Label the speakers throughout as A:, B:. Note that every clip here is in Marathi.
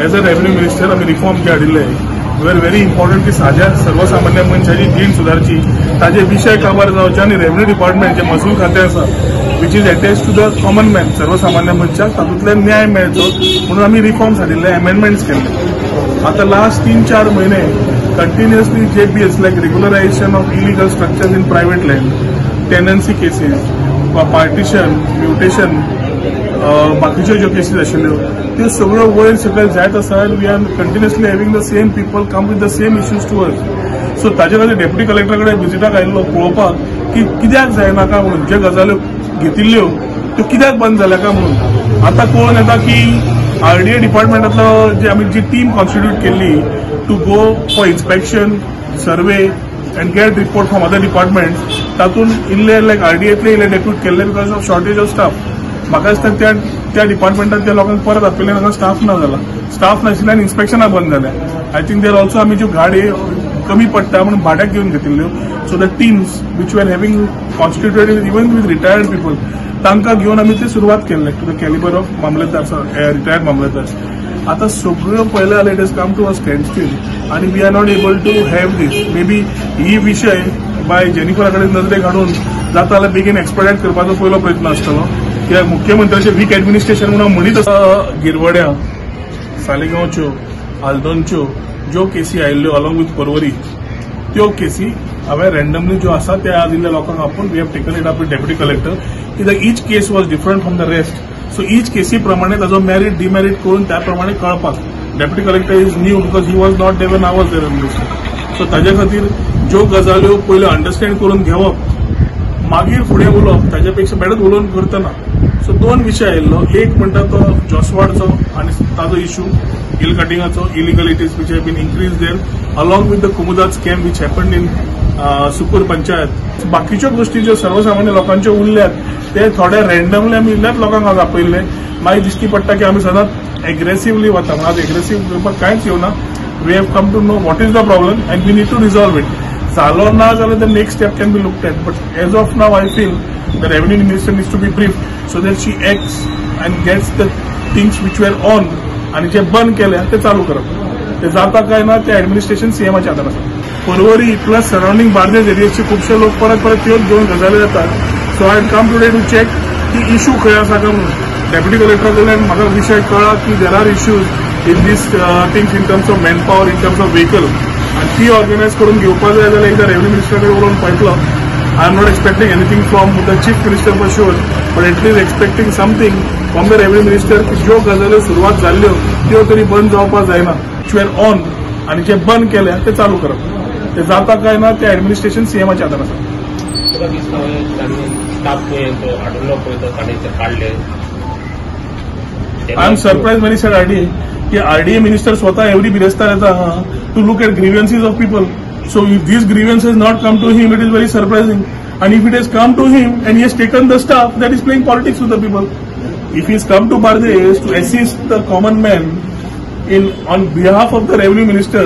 A: एज अ रेव्हेन्यू मिनिस्टर आम्ही रिफॉर्म जे हाडिल्ले वेर व्हेरी इम्पॉर्टंट की साध्या सर्वसामान्य मनशाची जीण सुधारची ताजे विषय काबार जावचे आनी रेव्हेन्यू डिपार्टमेंट जे महसूल खातें आसा which is attached to the common man सर्वसामान्य मनशाक तातूंतल्यान न्याय मेळचो म्हणून आम्ही रिफॉर्म्स हाडिल्ले अमेंडमेंट्स केले. आता लास्ट 3-4 महिने continuously JPS like regularisation of illegal structures in private land, tenancy केसीस, पार्टिशन, म्युटेशन, बाकीच्यो ज्यो केसीस आशिल्ल्यो त्यो सगळ्यो वयर सकयल जायत आसा. We are continuously having the same people come with the same issues to us. So ताजे खातीर डेप्युटी कलेक्टर कडेन विजिटाक आयिल्लो पळोवपाक की कित्याक जायनाका म्हणून ज्यो गजाल्यो घेतिल्ल्यो त्यो कित्याक बंद जाल्या काय म्हणून. आता कळून येता की RDA डिपार्टमेंटांतलो जे आमी जी टीम कॉन्स्टिट्यूट केल्ली to go for inspection, survey and get report from other departments तातूंत इल्ले लायक RDAतले इल्ले डेप्यूट केल्ले because of shortage of staff. म्हाका दिसता त्या डिपार्टमेंटात त्या लोकांक परत आपयले हांगा स्टाफ ना जाला. स्टाफ नाशिल्ल्यान इन्स्पेक्शनां बंद जाल्या. आय थिंक देर ऑल्सो आमी ज्यो गाडी कमी पडटा म्हणून भाड्याक घेवन घेतिल्ल्यो so the teams which were having constituted even with retired people तांकां घेवन आमी ती सुरवात केल्ले to the calibre of mamlatdar retired mamlatdar. आता सगळ्यो पयले जाल्यार it is come to a standstill आनी we are not able to have this. May be ही विशय बाय जेनिफरा कडेन नजरेक हाडून जाता जाल्यार बेगीन एक्सपेडायट करपाचो पयलो प्रयत्न आसतलो. कित्याक मुख्यमंत्र्याचे वीक एडमिनिस्ट्रेशन म्हणून म्हणीत आसा. गिरवड्या, सालिगांवच्यो, आल्दोनच्यो ज्यो केसी आयिल्ल्यो अलॉंग विथ परवरी त्यो केसी हांवें रँडमली ज्यो आसा त्या दिल्ल्या लोकांक आपूण we have taken it up with deputy collector कित्याक each case was different from the rest. So each केसी प्रमाणे ताजो मेरीट डिमेरीट करून त्या प्रमाणे कळपाक deputy collector is new because he was not given our there minister. So ताजे खातीर ज्यो गजाल्यो पयल्यो अंडरस्टँड करून घेवप मागीर फुडें उलोवप ताजे पेक्षा बेडच उलोवन करतना. सो 2 विशय आयिल्लो. एक म्हणटा तो जॉसवाडचो आनी ताजो इश्यू हिल कटिंगाचो illegalities which have been increase there along with the कुमुदाद scam which happened in Sukur panchayat. बाकीच्यो गोष्टी ज्यो सर्वसामान्य लोकांच्यो उरल्यात ते थोडे रँडमली आमी इल्ल्याच लोकांक हांगा आपयल्ले. मागीर दिश्टी पडटा की आमी सदांच एग्रेसिव्हली वता. आज एग्रेसिव्ह करपाक कांयच येवना. We have come to know what is the problem and we need to resolve it. जालो ना जाल्यार the next step can be looked at. But as of now I feel the revenue minister needs to be brief so that she acts and gets the things which were on आनी जे बंद केल्या ते चालू करप. ते जाता काय ना ते ऍडमिनिस्ट्रेशन सीएमाच्या हातान आसा. परवरी प्लस सराउंडिंग बार्देज एरियाचे खुबशे लोक परत त्योच घेवन गजाली जातात. So I come today to check की इश्यू खंय आसा काय म्हणून. डेप्युटी कलेक्टर कडल्यान म्हाका विशय कळ्ळा की there are issues in these things in terms of manpower, in terms of vehicle आनी ती ऑर्गनायज करून घेवपाक जाय जाल्यार एकदा रेव्हेन्यू मिनिस्टर कडेन उलोवन पळयतलो. I am not expecting anything from the chief minister for sure but at least expecting something from the revenue minister की ज्यो गजाल्यो सुरवात जाल्ल्यो त्यो तरी बंद जावपाक जायना. विच वेर ऑन आनी जे बंद केल्या ते चालू करप. ते जाता काय ना ते ऍडमिनिस्ट्रेशन सीएमाच्या हातान आसा. I am surprise when he said RDA की RDA मिनिस्टर स्वतः एवढी बिरेस्तार येता to look at grievances of people. So if these grievances not come to him it is very surprising. And if it has come to him and he has taken the staff, that is playing politics with the people. If he has come to Bardesh to assist the common man on behalf of the revenue minister,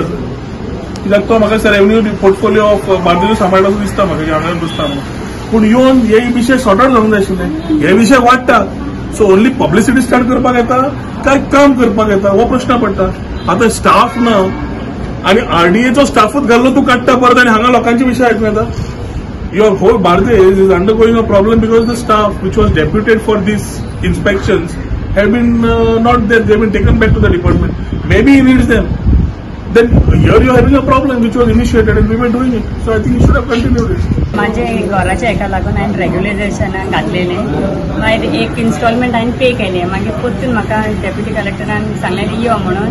A: लागतो म्हाका sir revenue portfolio of Bardez सांबाळपाचो दिसता म्हाका हांगा बसता पूण येवन हे विशय सॉर्ट आउट जावंक जाय आशिल्ले. हे विशय वाडटा सो ओन्ली पब्लिसिटी स्टार्ट करपाक येता काय काम करपाक येता हो प्रश्न पडटा. आता स्टाफ ना आनी RDAचो स्टाफूच घाल्लो तूं काडटा परत आनी हांगा लोकांचे विशय आयकूं येता. Your whole Bardesh is undergoing a problem because the staff which was deputed for these inspections have been not there. They have been taken back to the department. Maybe he needs them. Then here you are having a problem which was initiated and we were doing it. So I think you should have continued it.
B: माझे घराच्या हेका लागून हांवें रेग्युलरायझेशनाक घातलेले. मागीर एक इन्स्टॉलमेंट हांवें पे केले. मागीर परतून म्हाका डेप्युटी कलेक्टरान सांगलेलें यो म्हणून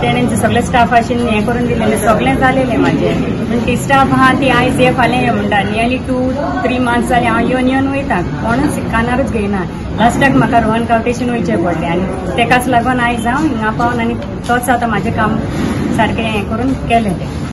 B: तेणें सगळे स्टाफ आशिल्ले हें करून दिलेलें सगळें जालेलें म्हाजें. पूण ती स्टाफ आहा ती आयज ये फाल्यां ये म्हणटा. नियरली 2-3 मंथ्स जालें हांव येवन वयता कोणूच कानारूच घेयना. लास्टाक म्हाका रोहन कावटेच्यान वयचें पडलें आनी तेकाच लागून आयज हांव हिंगा पावन आनी तोच आतां म्हाजें काम सारकें हें करून केलें तें.